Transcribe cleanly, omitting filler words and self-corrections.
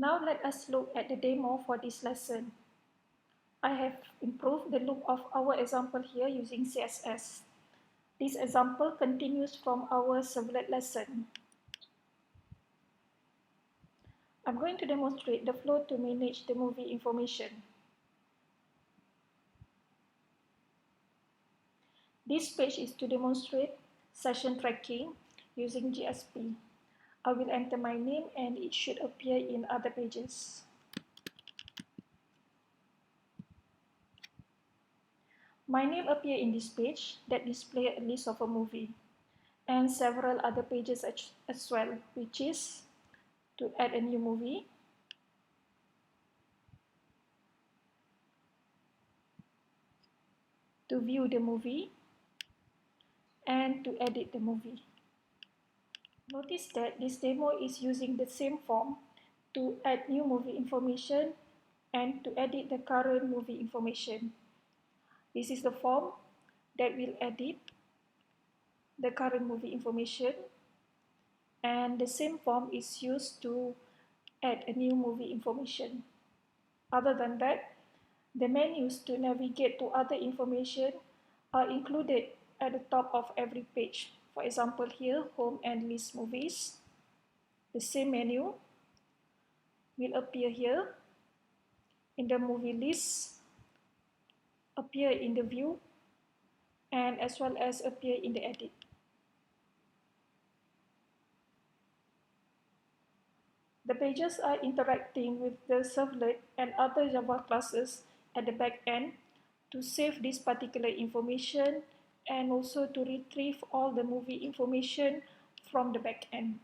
Now let us look at the demo for this lesson. I have improved the look of our example here using CSS. This example continues from our servlet lesson. I'm going to demonstrate the flow to manage the movie information. This page is to demonstrate session tracking using JSP. I will enter my name and it should appear in other pages. My name appears in this page that displays a list of a movie and several other pages as well, which is to add a new movie, to view the movie, and to edit the movie. Notice that this demo is using the same form to add new movie information and to edit the current movie information. This is the form that will edit the current movie information, and the same form is used to add a new movie information. Other than that, the menus to navigate to other information are included at the top of every page. For example, here, home and list movies. The same menu will appear here in the movie list, appear in the view, and as well as appear in the edit. The pages are interacting with the servlet and other Java classes at the back end to save this particular information and also to retrieve all the movie information from the back end.